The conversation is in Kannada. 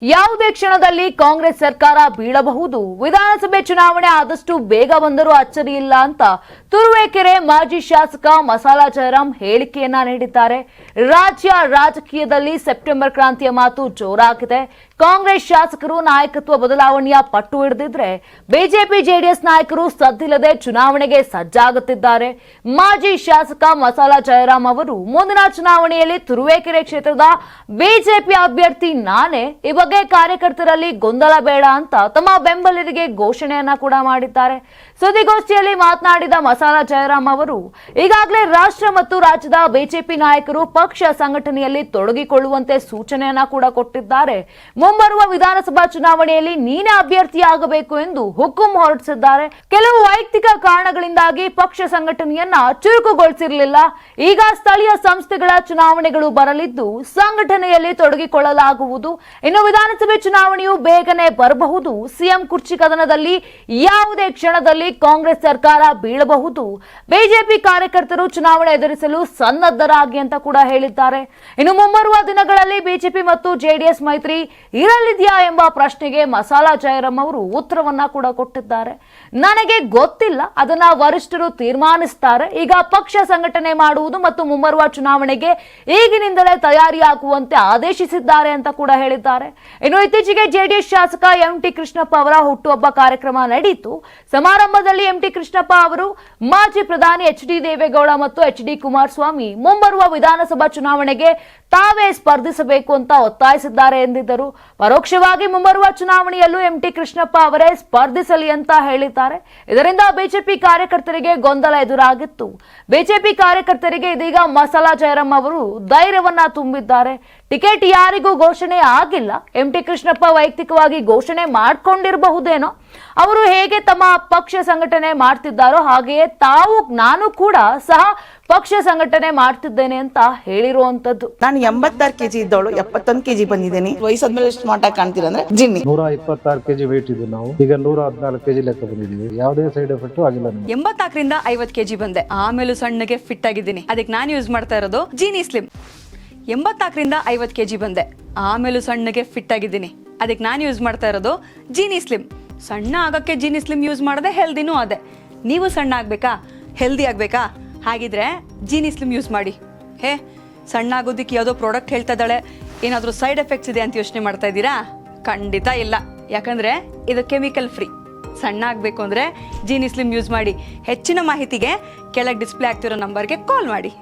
ಯಾವುದೇ ಕ್ಷಣದಲ್ಲಿ ಕಾಂಗ್ರೆಸ್ ಸರ್ಕಾರ ಬೀಳಬಹುದು. ವಿಧಾನಸಭೆ ಚುನಾವಣೆ ಆದಷ್ಟು ಬೇಗ ಬಂದರೂ ಅಚ್ಚರಿ ಇಲ್ಲ ಅಂತ ತುರುವೇಕೆರೆ ಮಾಜಿ ಶಾಸಕ ಮಸಾಲಾ ಜಯರಾಮ್ ಹೇಳಿಕೆಯನ್ನ ನೀಡಿದ್ದಾರೆ. ರಾಜ್ಯ ರಾಜಕೀಯದಲ್ಲಿ ಸೆಪ್ಟೆಂಬರ್ ಕ್ರಾಂತಿಯ ಮಾತು ಜೋರಾಗಿದೆ. ಕಾಂಗ್ರೆಸ್ ಶಾಸಕರು ನಾಯಕತ್ವ ಬದಲಾವಣೆಯ ಪಟ್ಟು ಹಿಡಿದಿದ್ರೆ ಬಿಜೆಪಿ ಜೆಡಿಎಸ್ ನಾಯಕರು ಸದ್ದಿಲ್ಲದೆ ಚುನಾವಣೆಗೆ ಸಜ್ಜಾಗುತ್ತಿದ್ದಾರೆ. ಮಾಜಿ ಶಾಸಕ ಮಸಾಲಾ ಜಯರಾಮ್ ಅವರು ಮುಂದಿನ ಚುನಾವಣೆಯಲ್ಲಿ ತುರುವೇಕೆರೆ ಕ್ಷೇತ್ರದ ಬಿಜೆಪಿ ಅಭ್ಯರ್ಥಿ ನಾನೇ, ಈ ಬಗ್ಗೆ ಕಾರ್ಯಕರ್ತರಲ್ಲಿ ಗೊಂದಲ ಬೇಡ ಅಂತ ತಮ್ಮ ಬೆಂಬಲಿಗರಿಗೆ ಘೋಷಣೆಯನ್ನ ಕೂಡ ಮಾಡಿದ್ದಾರೆ. ಸುದ್ದಿಗೋಷ್ಠಿಯಲ್ಲಿ ಮಾತನಾಡಿದ ಮಸಾಲಾ ಜಯರಾಮ್ ಅವರು ಈಗಾಗಲೇ ರಾಷ್ಟ್ರ ಮತ್ತು ರಾಜ್ಯದ ಬಿಜೆಪಿ ನಾಯಕರು ಪಕ್ಷ ಸಂಘಟನೆಯಲ್ಲಿ ತೊಡಗಿಕೊಳ್ಳುವಂತೆ ಸೂಚನೆಯನ್ನ ಕೂಡ ಕೊಟ್ಟಿದ್ದಾರೆ. ಮುಂಬರುವ ವಿಧಾನಸಭಾ ಚುನಾವಣೆಯಲ್ಲಿ ನೀನೇ ಅಭ್ಯರ್ಥಿಯಾಗಬೇಕು ಎಂದು ಹುಕುಂ ಹೊರಡಿಸಿದ್ದಾರೆ. ಕೆಲವು ವೈಯಕ್ತಿಕ ಕಾರಣಗಳಿಂದಾಗಿ ಪಕ್ಷ ಸಂಘಟನೆಯನ್ನ ಚುರುಕುಗೊಳಿಸಿರಲಿಲ್ಲ. ಈಗ ಸ್ಥಳೀಯ ಸಂಸ್ಥೆಗಳ ಚುನಾವಣೆಗಳು ಬರಲಿದ್ದು ಸಂಘಟನೆಯಲ್ಲಿ ತೊಡಗಿಕೊಳ್ಳಲಾಗುವುದು. ಇನ್ನು ವಿಧಾನಸಭೆ ಚುನಾವಣೆಯು ಬೇಗನೆ ಬರಬಹುದು. ಸಿಎಂ ಕುರ್ಚಿ ಕದನದಲ್ಲಿ ಯಾವುದೇ ಕ್ಷಣದಲ್ಲಿ ಕಾಂಗ್ರೆಸ್ ಸರ್ಕಾರ ಬೀಳಬಹುದು. ಬಿಜೆಪಿ ಕಾರ್ಯಕರ್ತರು ಚುನಾವಣೆ ಎದುರಿಸಲು ಸನ್ನದ್ಧರಾಗಿ ಅಂತ ಕೂಡ ಹೇಳಿದ್ದಾರೆ. ಇನ್ನು ಮುಂಬರುವ ದಿನಗಳಲ್ಲಿ ಬಿಜೆಪಿ ಮತ್ತು ಜೆಡಿಎಸ್ ಮೈತ್ರಿ ಇರಲಿದೆಯಾ ಎಂಬ ಪ್ರಶ್ನೆಗೆ ಮಸಾಲಾ ಜಯರಾಮ್ ಅವರು ಉತ್ತರವನ್ನ ಕೂಡ ಕೊಟ್ಟಿದ್ದಾರೆ. ನನಗೆ ಗೊತ್ತಿಲ್ಲ, ಅದನ್ನ ವರಿಷ್ಠರು ತೀರ್ಮಾನಿಸುತ್ತಾರೆ. ಈಗ ಪಕ್ಷ ಸಂಘಟನೆ ಮಾಡುವುದು ಮತ್ತು ಮುಂಬರುವ ಚುನಾವಣೆಗೆ ಈಗಿನಿಂದಲೇ ತಯಾರಿಯಾಗುವಂತೆ ಆದೇಶಿಸಿದ್ದಾರೆ ಅಂತ ಕೂಡ ಹೇಳಿದ್ದಾರೆ. ಇನ್ನು ಇತ್ತೀಚೆಗೆ ಜೆಡಿಎಸ್ ಶಾಸಕ ಎಂಟಿ ಕೃಷ್ಣಪ್ಪ ಅವರ ಹುಟ್ಟುಹಬ್ಬ ಕಾರ್ಯಕ್ರಮ ನಡೆಯಿತು. ಸಮಾರಂಭದಲ್ಲಿ ಎಂಟಿ ಕೃಷ್ಣಪ್ಪ ಅವರು ಮಾಜಿ ಪ್ರಧಾನಿ ಎಚ್.ಡಿ. ದೇವೇಗೌಡ ಮತ್ತು ಎಚ್.ಡಿ. ಕುಮಾರಸ್ವಾಮಿ ಮುಂಬರುವ ವಿಧಾನಸಭಾ ಚುನಾವಣೆಗೆ ತಾವೇ ಸ್ಪರ್ಧಿಸಬೇಕು ಅಂತ ಒತ್ತಾಯಿಸಿದ್ದಾರೆ ಎಂದಿದ್ದರು. ಪರೋಕ್ಷವಾಗಿ ಮುಂಬರುವ ಚುನಾವಣೆಯಲ್ಲೂ ಎಂಟಿ ಕೃಷ್ಣಪ್ಪ ಅವರೇ ಸ್ಪರ್ಧಿಸಲಿ ಅಂತ ಹೇಳಿದ್ದಾರೆ. ಇದರಿಂದ ಬಿಜೆಪಿ ಕಾರ್ಯಕರ್ತರಿಗೆ ಗೊಂದಲ ಎದುರಾಗಿತ್ತು. ಬಿಜೆಪಿ ಕಾರ್ಯಕರ್ತರಿಗೆ ಇದೀಗ ಮಸಾಲಾ ಜಯರಾಮ್ ಅವರು ಧೈರ್ಯವನ್ನ ತುಂಬಿದ್ದಾರೆ. ಟಿಕೆಟ್ ಯಾರಿಗೂ ಘೋಷಣೆ ಆಗಿಲ್ಲ. ಎಂಟಿ ಕೃಷ್ಣಪ್ಪ ವೈಯಕ್ತಿಕವಾಗಿ ಘೋಷಣೆ ಮಾಡ್ಕೊಂಡಿರಬಹುದೇನೋ. ಅವರು ಹೇಗೆ ತಮ್ಮ ಪಕ್ಷ ಸಂಘಟನೆ ಮಾಡ್ತಿದ್ದಾರೋ ಹಾಗೆಯೇ ನಾನು ಕೂಡ ಸಹ ಪಕ್ಷ ಸಂಘಟನೆ ಮಾಡ್ತಿದ್ದೇನೆ ಅಂತ ಹೇಳಿರುವಂತದ್ದು. ನಾನು 86 ಕೆಜಿ ಇದ್ದವಳು 71 ಕೆಜಿ ಬಂದಿದ್ದೇನೆ. ವಯಸ್ಸಾದ್ಮೇಲೆ ಸ್ಮಾರ್ಟ್ ಆಗಿ ಕಾಣ್ತೀರಾ ಅಂದ್ರೆ ಜಿನ್ನಿ. 126 ಕೆಜಿ ವೇಟ್ ಇದ್ದು ನಾವು ಈಗ 114 ಕೆಜಿ ಲೆಕ್ಕ ಬಂದಿದ್ದೀವಿ. ಯಾವುದೇ ಸೈಡ್ ಎಫೆಕ್ಟ್ ಆಗಿಲ್ಲ. 84ರಿಂದ 50 ಕೆಜಿ ಬಂದೆ. ಆಮೇಲೆ ಸಣ್ಣಗೆ ಫಿಟ್ ಆಗಿದ್ದೀನಿ. ಅದಕ್ಕೆ ನಾನು ಯೂಸ್ ಮಾಡ್ತಾ ಇರೋದು ಜೀನಿ ಸ್ಲಿಮ್. 84ರಿಂದ 50 ಕೆಜಿ ಬಂದೆ. ಆಮೇಲೆ ಸಣ್ಣಗೆ ಫಿಟ್ ಆಗಿದ್ದೀನಿ. ಅದಕ್ಕೆ ನಾನು ಯೂಸ್ ಮಾಡ್ತಾ ಇರೋದು ಜೀನಿ ಸ್ಲಿಮ್. ಸಣ್ಣ ಆಗಕ್ಕೆ ಜೀನಿ ಸ್ಲಿಮ್ ಯೂಸ್ ಮಾಡದೆ ಹೆಲ್ದಿನೂ ಅದೇ. ನೀವು ಸಣ್ಣ ಆಗ್ಬೇಕಾ, ಹೆಲ್ದಿ ಆಗ್ಬೇಕಾ? ಹಾಗಿದ್ರೆ ಜೀನಿ ಸ್ಲಿಮ್ ಯೂಸ್ ಮಾಡಿ. ಸಣ್ಣ ಆಗೋದಕ್ಕೆ ಯಾವುದೋ ಪ್ರಾಡಕ್ಟ್ ಹೇಳ್ತಾ ಇದ್ದಾಳೆ, ಏನಾದರೂ ಸೈಡ್ ಎಫೆಕ್ಟ್ಸ್ ಇದೆ ಅಂತ ಯೋಚನೆ ಮಾಡ್ತಾ ಇದ್ದೀರಾ? ಖಂಡಿತ ಇಲ್ಲ. ಯಾಕಂದ್ರೆ ಇದು ಕೆಮಿಕಲ್ ಫ್ರೀ. ಸಣ್ಣ ಆಗಬೇಕು ಅಂದ್ರೆ ಜೀನಿ ಸ್ಲಿಮ್ ಯೂಸ್ ಮಾಡಿ. ಹೆಚ್ಚಿನ ಮಾಹಿತಿಗೆ ಕೆಳಗೆ ಡಿಸ್ಪ್ಲೇ ಆಗ್ತಿರೋ ನಂಬರ್ಗೆ ಕಾಲ್ ಮಾಡಿ.